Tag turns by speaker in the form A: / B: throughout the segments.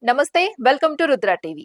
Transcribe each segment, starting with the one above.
A: నమస్తే, welcome to Rudra TV.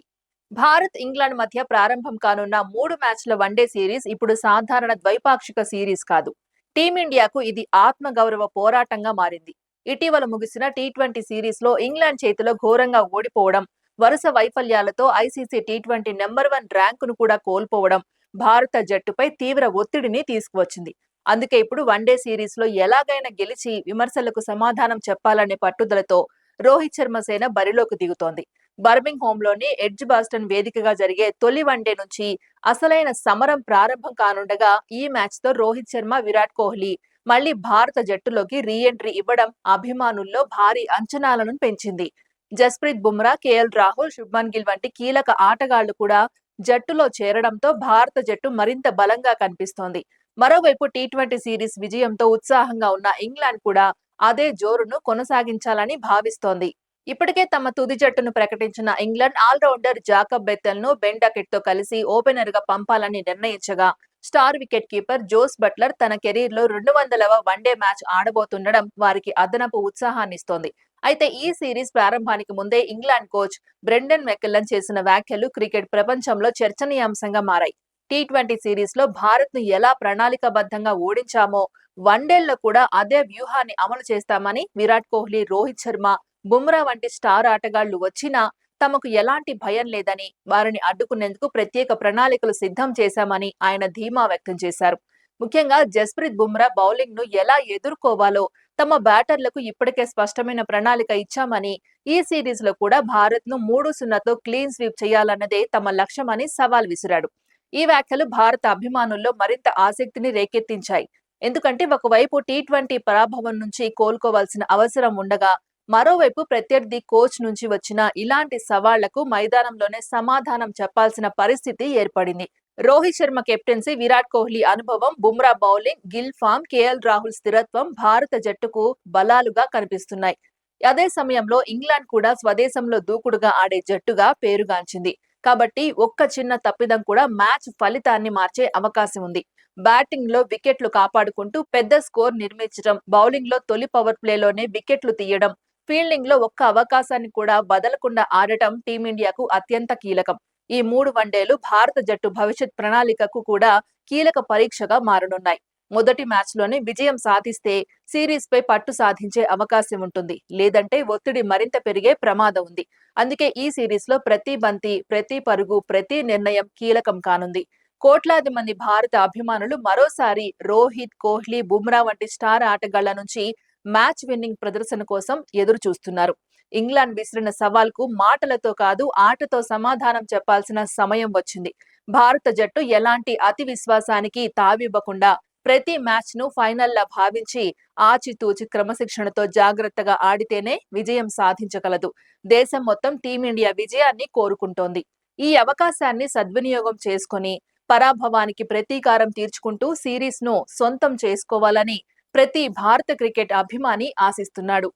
A: Bharat England మధ్య ప్రారంభం కానున్న 3 మ్యాచ్ల వన్డే సిరీస్ ఇప్పుడు సాధారణ ద్వైపాక్షిక సిరీస్ కాదు. టీమిండియాకు ఇది ఆత్మగౌరవ పోరాటంగా మారింది. ఇటీవల ముగిసిన టీ20 సిరీస్ లో ఇంగ్లాండ్ చేతిలో ఘోరంగా ఓడిపోవడం, వరుస వైఫల్యాలతో ఐసీసీ టీ20 నెంబర్ 1 ర్యాంకును కూడా కోల్పోవడం భారత జట్టుపై తీవ్ర ఒత్తిడిని తీసుకువచ్చింది. అందుకే ఇప్పుడు వన్డే సిరీస్ లో ఎలాగైనా గెలిచి విమర్శలకు సమాధానం చెప్పాలనే పట్టుదలతో రోహిత్ శర్మ సేన బరిలోకి దిగుతోంది. బర్మింగ్ హోమ్ లోని ఎడ్జ్ బాస్టన్ వేదికగా జరిగే తొలి వన్డే నుంచి అసలైన సమరం ప్రారంభం కానుండగా ఈ మ్యాచ్ తో రోహిత్ శర్మ, విరాట్ కోహ్లీ మళ్లీ భారత జట్టులోకి రీ ఎంట్రీ ఇవ్వడం అభిమానుల్లో భారీ అంచనాలను పెంచింది. జస్ప్రీత్ బుమ్రా, కేఎల్ రాహుల్, శుభ్మన్ గిల్ వంటి కీలక ఆటగాళ్లు కూడా జట్టులో చేరడంతో భారత జట్టు మరింత బలంగా కనిపిస్తోంది. మరోవైపు టీ20 సిరీస్ విజయంతో ఉత్సాహంగా ఉన్న ఇంగ్లాండ్ కూడా అదే జోరును కొనసాగించాలని భావిస్తోంది. ఇప్పటికే తమ తుది జట్టును ప్రకటించిన ఇంగ్లాండ్ ఆల్రౌండర్ జాకబ్ బెత్తెల్ ను బెన్ డకెట్ తో కలిసి ఓపెనర్ గా పంపాలని నిర్ణయించగా, star wicket keeper Jos Buttler తన కెరీర్ లో 200వ వన్డే మ్యాచ్ ఆడబోతుండడం వారికి అదనపు ఉత్సాహాన్నిస్తోంది. అయితే ఈ సిరీస్ ప్రారంభానికి ముందే ఇంగ్లాండ్ కోచ్ బ్రెండన్ మెక్కల్లన్ చేసిన వ్యాఖ్యలు క్రికెట్ ప్రపంచంలో చర్చనీయాంశంగా మారాయి. టీ20 సిరీస్ లో భారత్ ను ఎలా ప్రణాళికాబద్ధంగా ఓడించామో వన్డేల్లో కూడా అదే వ్యూహాన్ని అమలు చేస్తామని విరాట్ కోహ్లీ, రోహిత్ శర్మ, బుమ్రా వంటి స్టార్ ఆటగాళ్లు వచ్చినా తమకు ఎలాంటి భయం లేదని, వారిని అడ్డుకునేందుకు ప్రత్యేక ప్రణాళికలు సిద్ధం చేశామని ఆయన ధీమా వ్యక్తం చేశారు. ముఖ్యంగా జస్ప్రీత్ బుమ్రా బౌలింగ్ ను ఎలా ఎదుర్కోవాలో తమ బ్యాటర్లకు ఇప్పటికే స్పష్టమైన ప్రణాళిక ఇచ్చామని, ఈ సిరీస్ లో కూడా భారత్ ను 3-0తో క్లీన్ స్వీప్ చేయాలన్నదే తమ లక్ష్యమని సవాల్ విసిరాడు. ఈ వ్యాఖ్యలు భారత అభిమానుల్లో మరింత ఆసక్తిని రేకెత్తించాయి. ఎందుకంటే ఒకవైపు టీ20 పరాభవం నుంచి కోలుకోవాల్సిన అవసరం ఉండగా, మరోవైపు ప్రత్యర్థి కోచ్ నుంచి వచ్చిన ఇలాంటి సవాళ్లకు మైదానంలోనే సమాధానం చెప్పాల్సిన పరిస్థితి ఏర్పడింది. రోహిత్ శర్మ కెప్టెన్సీ, విరాట్ కోహ్లీ అనుభవం, Bumrah bowling, Gill form, KL Rahul స్థిరత్వం భారత జట్టుకు బలాలుగా కనిపిస్తున్నాయి. అదే సమయంలో ఇంగ్లాండ్ కూడా స్వదేశంలో దూకుడుగా ఆడే జట్టుగా పేరుగాంచింది. కాబట్టి ఒక్క చిన్న తప్పిదం కూడా మ్యాచ్ ఫలితాన్ని మార్చే అవకాశం ఉంది. బ్యాటింగ్ లో వికెట్లు కాపాడుకుంటూ పెద్ద స్కోర్ నిర్మించడం, బౌలింగ్ లో తొలి పవర్ ప్లేలోనే వికెట్లు తీయడం, ఫీల్డింగ్ లో ఒక్క అవకాశాన్ని కూడా వదలకుండా ఆడటం టీమిండియాకు అత్యంత కీలకం. ఈ 3 వన్డేలు భారత జట్టు భవిష్యత్ ప్రణాళికకు కూడా కీలక పరీక్షగా మారనున్నాయి. మొదటి మ్యాచ్ లోనే విజయం సాధిస్తే సిరీస్ పై పట్టు సాధించే అవకాశం ఉంటుంది. లేదంటే ఒత్తిడి మరింత పెరిగే ప్రమాదం ఉంది. అందుకే ఈ సిరీస్ లో ప్రతి బంతి, ప్రతి పరుగు, ప్రతి నిర్ణయం కీలకం కానుంది. కోట్లాది మంది భారత అభిమానులు మరోసారి రోహిత్, కోహ్లీ, బుమ్రా వంటి స్టార్ ఆటగాళ్ల నుంచి మ్యాచ్ విన్నింగ్ ప్రదర్శన కోసం ఎదురు చూస్తున్నారు. ఇంగ్లాండ్ విసిరిన సవాల్కు మాటలతో కాదు, ఆటతో సమాధానం చెప్పాల్సిన సమయం వచ్చింది. భారత జట్టు ఎలాంటి అతి విశ్వాసానికి తావివ్వకుండా ప్రతి మ్యాచ్ ను ఫైనల్లా భావించి ఆచితూచి క్రమశిక్షణతో జాగ్రత్తగా ఆడితేనే విజయం సాధించగలదు. దేశం మొత్తం టీమిండియా విజయాన్ని కోరుకుంటోంది. ఈ అవకాశాన్ని సద్వినియోగం చేసుకొని పరాభవానికి ప్రతీకారం తీర్చుకుంటూ సిరీస్ ను సొంతం చేసుకోవాలని ప్రతి భారత క్రికెట్ అభిమాని ఆశిస్తున్నాడు.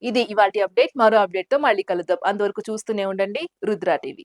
A: ఇది ఇవాల్టి అప్డేట్. మరో అప్డేట్ తో మళ్ళీ కలుద్దాం. అంతవరకు చూస్తూనే ఉండండి రుద్ర టీవీ.